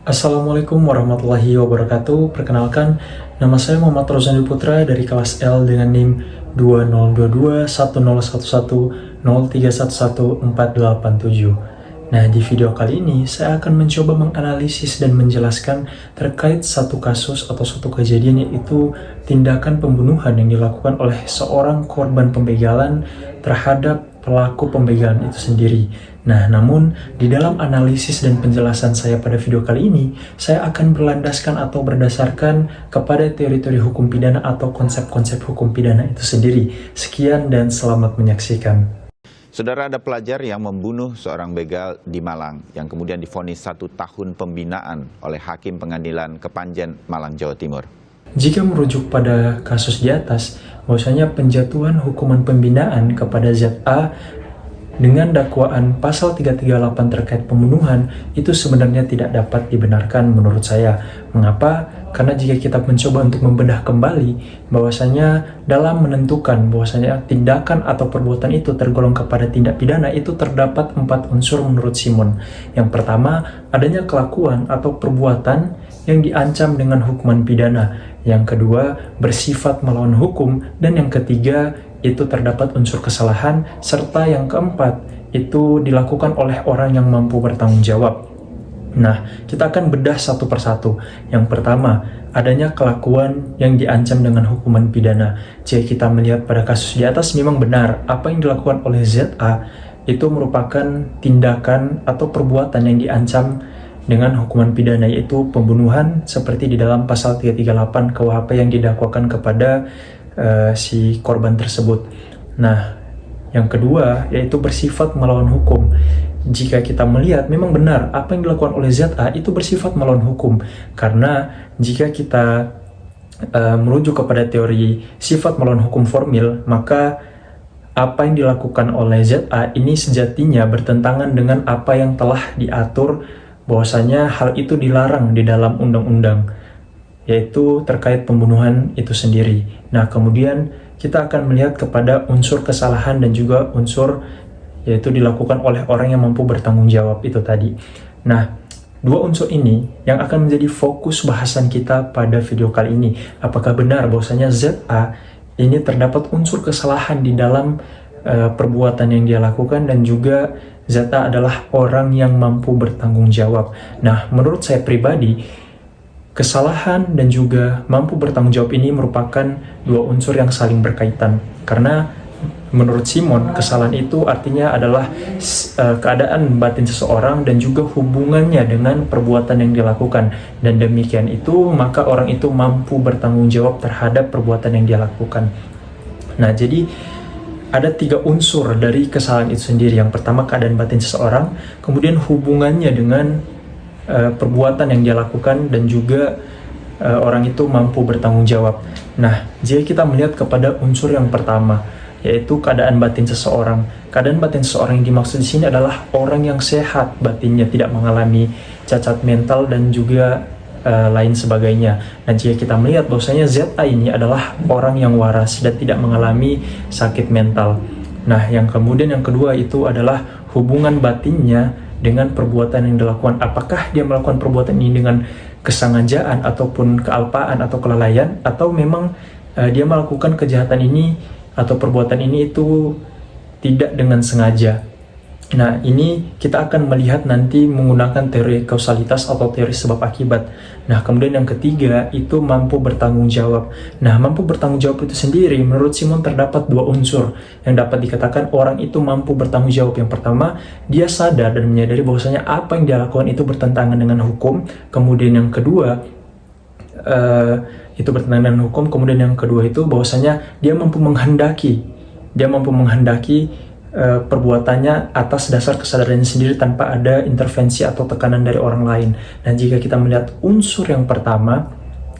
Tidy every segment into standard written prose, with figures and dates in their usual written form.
Assalamualaikum warahmatullahi wabarakatuh. Perkenalkan, nama saya Muhammad Rozandi Putra dari kelas L dengan NIM 2022101103114887. Nah, di video kali ini saya akan mencoba menganalisis dan menjelaskan terkait satu kasus atau satu kejadian, yaitu tindakan pembunuhan yang dilakukan oleh seorang korban pembegalan terhadap pelaku pembegalan itu sendiri. Nah, namun di dalam analisis dan penjelasan saya pada video kali ini, saya akan berlandaskan atau berdasarkan kepada teori-teori hukum pidana atau konsep-konsep hukum pidana itu sendiri. Sekian dan selamat menyaksikan. Saudara, ada pelajar yang membunuh seorang begal di Malang yang kemudian divonis 1 tahun pembinaan oleh Hakim Pengadilan Kepanjen, Malang, Jawa Timur. Jika merujuk pada kasus di atas, bahwasanya penjatuhan hukuman pembinaan kepada ZA dengan dakwaan pasal 338 terkait pembunuhan itu sebenarnya tidak dapat dibenarkan menurut saya. Mengapa? Karena jika kita mencoba untuk membedah kembali bahwasanya dalam menentukan bahwasanya tindakan atau perbuatan itu tergolong kepada tindak pidana, itu terdapat 4 unsur menurut Simon. Yang pertama, adanya kelakuan atau perbuatan yang diancam dengan hukuman pidana. Yang kedua, bersifat melawan hukum. Dan yang ketiga, itu terdapat unsur kesalahan. Serta yang keempat, itu dilakukan oleh orang yang mampu bertanggung jawab. Nah, kita akan bedah satu persatu. Yang pertama, adanya kelakuan yang diancam dengan hukuman pidana. Jika kita melihat pada kasus di atas, memang benar apa yang dilakukan oleh ZA itu merupakan tindakan atau perbuatan yang diancam dengan hukuman pidana, yaitu pembunuhan seperti di dalam pasal 338 KUHP yang didakwakan kepada si korban tersebut. Nah, yang kedua yaitu bersifat melawan hukum. Jika kita melihat, memang benar apa yang dilakukan oleh ZA itu bersifat melawan hukum, karena jika kita merujuk kepada teori sifat melawan hukum formil, maka apa yang dilakukan oleh ZA ini sejatinya bertentangan dengan apa yang telah diatur bahwasanya hal itu dilarang di dalam undang-undang, yaitu terkait pembunuhan itu sendiri. Nah, kemudian kita akan melihat kepada unsur kesalahan dan juga unsur yaitu dilakukan oleh orang yang mampu bertanggung jawab itu tadi. Nah, 2 unsur ini yang akan menjadi fokus bahasan kita pada video kali ini. Apakah benar bahwasanya ZA ini terdapat unsur kesalahan di dalam perbuatan yang dia lakukan, dan juga ZA adalah orang yang mampu bertanggung jawab. Nah, menurut saya pribadi, kesalahan dan juga mampu bertanggung jawab ini merupakan 2 unsur yang saling berkaitan. Karena menurut Simon, kesalahan itu artinya adalah keadaan batin seseorang dan juga hubungannya dengan perbuatan yang dilakukan. Dan demikian itu, maka orang itu mampu bertanggung jawab terhadap perbuatan yang dia lakukan. Nah, jadi ada 3 unsur dari kesalahan itu sendiri. Yang pertama, keadaan batin seseorang, kemudian hubungannya dengan perbuatan yang dia lakukan, dan juga orang itu mampu bertanggung jawab. Nah, jika kita melihat kepada unsur yang pertama, yaitu keadaan batin seseorang. Keadaan batin seseorang yang dimaksud di sini adalah orang yang sehat batinnya, tidak mengalami cacat mental dan juga lain sebagainya. Nah, jika kita melihat bahwasanya ZA ini adalah orang yang waras dan tidak mengalami sakit mental. Nah, yang kemudian yang kedua itu adalah hubungan batinnya dengan perbuatan yang dilakukan. Apakah dia melakukan perbuatan ini dengan kesengajaan ataupun kealpaan atau kelalaian, atau memang dia melakukan kejahatan ini atau perbuatan ini itu tidak dengan sengaja. Nah, ini kita akan melihat nanti menggunakan teori kausalitas atau teori sebab akibat. Nah, kemudian yang ketiga itu mampu bertanggung jawab. Nah, mampu bertanggung jawab itu sendiri menurut Simon terdapat 2 unsur yang dapat dikatakan orang itu mampu bertanggung jawab. Yang pertama, dia sadar dan menyadari bahwasanya apa yang dia lakukan itu bertentangan dengan hukum. Kemudian yang kedua, itu bertentangan dengan hukum. Kemudian yang kedua itu bahwasanya dia mampu menghendaki perbuatannya atas dasar kesadarannya sendiri tanpa ada intervensi atau tekanan dari orang lain. Nah, jika kita melihat unsur yang pertama,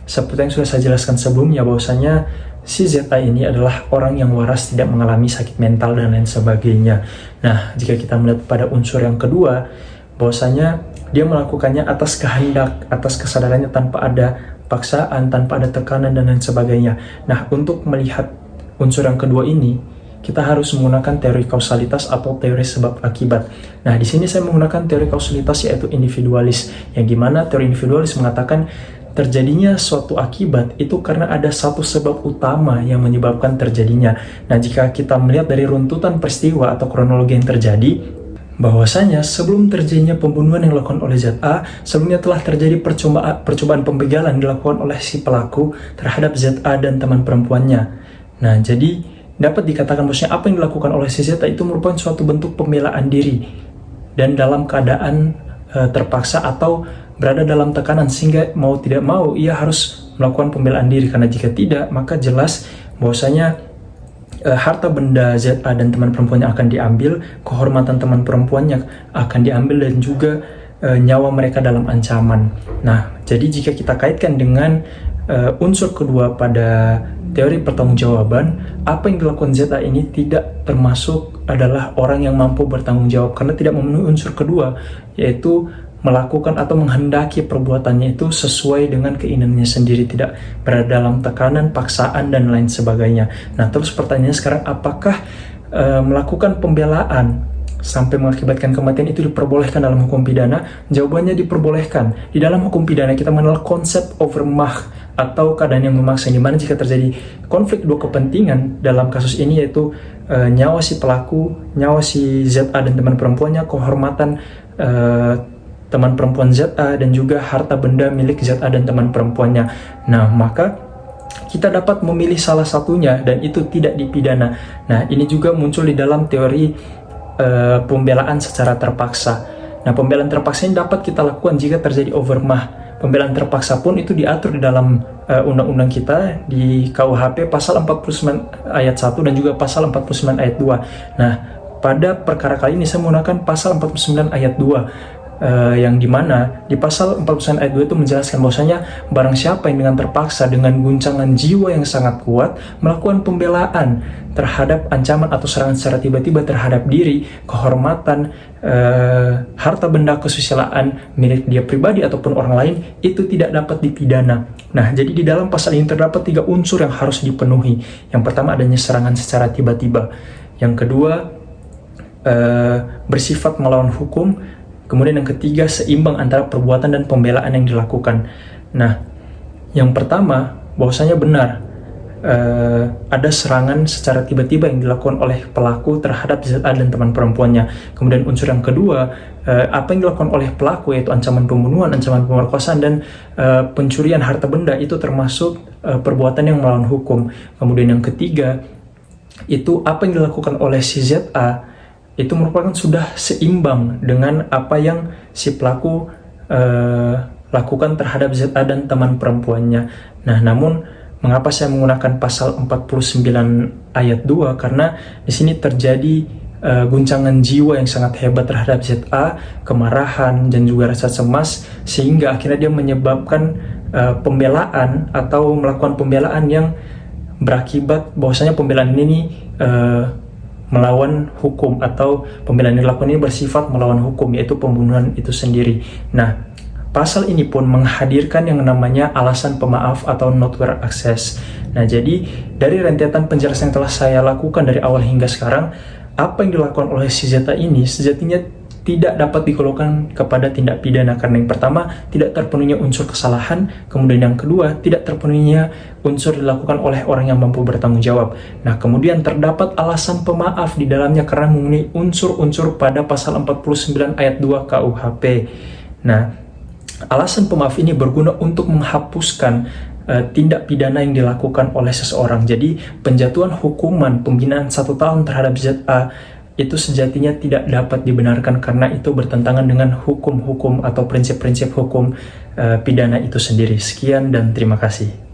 seperti yang sudah saya jelaskan sebelumnya, bahwasanya si ZA ini adalah orang yang waras, tidak mengalami sakit mental dan lain sebagainya. Nah, jika kita melihat pada unsur yang kedua, bahwasanya dia melakukannya atas kehendak, atas kesadarannya tanpa ada paksaan, tanpa ada tekanan dan lain sebagainya. Nah, untuk melihat unsur yang kedua ini, kita harus menggunakan teori kausalitas atau teori sebab akibat. Nah, di sini saya menggunakan teori kausalitas yaitu individualis, yang dimana teori individualis mengatakan terjadinya suatu akibat itu karena ada satu sebab utama yang menyebabkan terjadinya. Nah, jika kita melihat dari runtutan peristiwa atau kronologi yang terjadi, bahwasanya sebelum terjadinya pembunuhan yang dilakukan oleh ZA, sebelumnya telah terjadi percobaan pembegalan dilakukan oleh si pelaku terhadap ZA dan teman perempuannya. Nah, jadi dapat dikatakan bahwasanya apa yang dilakukan oleh si ZA itu merupakan suatu bentuk pembelaan diri dan dalam keadaan terpaksa atau berada dalam tekanan, sehingga mau tidak mau ia harus melakukan pembelaan diri, karena jika tidak maka jelas bahwasanya harta benda ZA dan teman perempuannya akan diambil, kehormatan teman perempuannya akan diambil, dan juga nyawa mereka dalam ancaman. Nah, jadi jika kita kaitkan dengan unsur kedua pada teori pertanggungjawaban, apa yang dilakukan ZA ini tidak termasuk adalah orang yang mampu bertanggung jawab karena tidak memenuhi unsur kedua, yaitu melakukan atau menghendaki perbuatannya itu sesuai dengan keinginannya sendiri, tidak berada dalam tekanan, paksaan, dan lain sebagainya. Nah, terus pertanyaannya sekarang, apakah melakukan pembelaan sampai mengakibatkan kematian itu diperbolehkan dalam hukum pidana? Jawabannya diperbolehkan. Di dalam hukum pidana kita mengenal konsep overmach atau keadaan yang memaksa, di mana jika terjadi konflik dua kepentingan dalam kasus ini, yaitu nyawa si pelaku, nyawa si ZA dan teman perempuannya, kehormatan teman perempuan ZA, dan juga harta benda milik ZA dan teman perempuannya. Nah, maka kita dapat memilih salah satunya dan itu tidak dipidana. Nah, ini juga muncul di dalam teori pembelaan secara terpaksa. Nah, pembelaan terpaksa ini dapat kita lakukan jika terjadi overmach. Pembelaan terpaksa pun itu diatur di dalam undang-undang kita di KUHP pasal 49 ayat 1 dan juga pasal 49 ayat 2. Nah, pada perkara kali ini saya menggunakan pasal 49 ayat 2. Yang dimana di pasal 49 ayat 2 itu menjelaskan bahwasanya barang siapa yang dengan terpaksa, dengan guncangan jiwa yang sangat kuat, melakukan pembelaan terhadap ancaman atau serangan secara tiba-tiba terhadap diri, kehormatan, harta benda kesusilaan milik dia pribadi ataupun orang lain, itu tidak dapat dipidana. Nah, jadi di dalam pasal ini terdapat 3 unsur yang harus dipenuhi. Yang pertama, adanya serangan secara tiba-tiba. Yang kedua, bersifat melawan hukum. Kemudian yang ketiga, seimbang antara perbuatan dan pembelaan yang dilakukan. Nah, yang pertama, bahwasanya benar ada serangan secara tiba-tiba yang dilakukan oleh pelaku terhadap ZA dan teman perempuannya. Kemudian unsur yang kedua, apa yang dilakukan oleh pelaku, yaitu ancaman pembunuhan, ancaman pemerkosaan, dan pencurian harta benda, itu termasuk perbuatan yang melawan hukum. Kemudian yang ketiga, itu apa yang dilakukan oleh si ZA itu merupakan sudah seimbang dengan apa yang si pelaku lakukan terhadap ZA dan teman perempuannya. Nah, namun mengapa saya menggunakan pasal 49 ayat 2? Karena di sini terjadi guncangan jiwa yang sangat hebat terhadap ZA, kemarahan dan juga rasa cemas, sehingga akhirnya dia menyebabkan pembelaan atau melakukan pembelaan yang berakibat bahwasanya pembelaan ini melawan hukum, atau pembelaan yang dilakukan ini bersifat melawan hukum, yaitu pembunuhan itu sendiri. Nah, pasal ini pun menghadirkan yang namanya alasan pemaaf atau notware access. Nah, jadi dari rentetan penjelasan yang telah saya lakukan dari awal hingga sekarang, apa yang dilakukan oleh si ZA ini sejatinya tidak dapat digolongkan kepada tindak pidana, karena yang pertama, tidak terpenuhinya unsur kesalahan, kemudian yang kedua, tidak terpenuhinya unsur dilakukan oleh orang yang mampu bertanggung jawab. Nah, kemudian terdapat alasan pemaaf di dalamnya karena memenuhi unsur-unsur pada pasal 49 ayat 2 KUHP. Nah, alasan pemaaf ini berguna untuk menghapuskan tindak pidana yang dilakukan oleh seseorang. Jadi, penjatuhan hukuman pembinaan 1 tahun terhadap ZA itu sejatinya tidak dapat dibenarkan karena itu bertentangan dengan hukum-hukum atau prinsip-prinsip hukum pidana itu sendiri. Sekian dan terima kasih.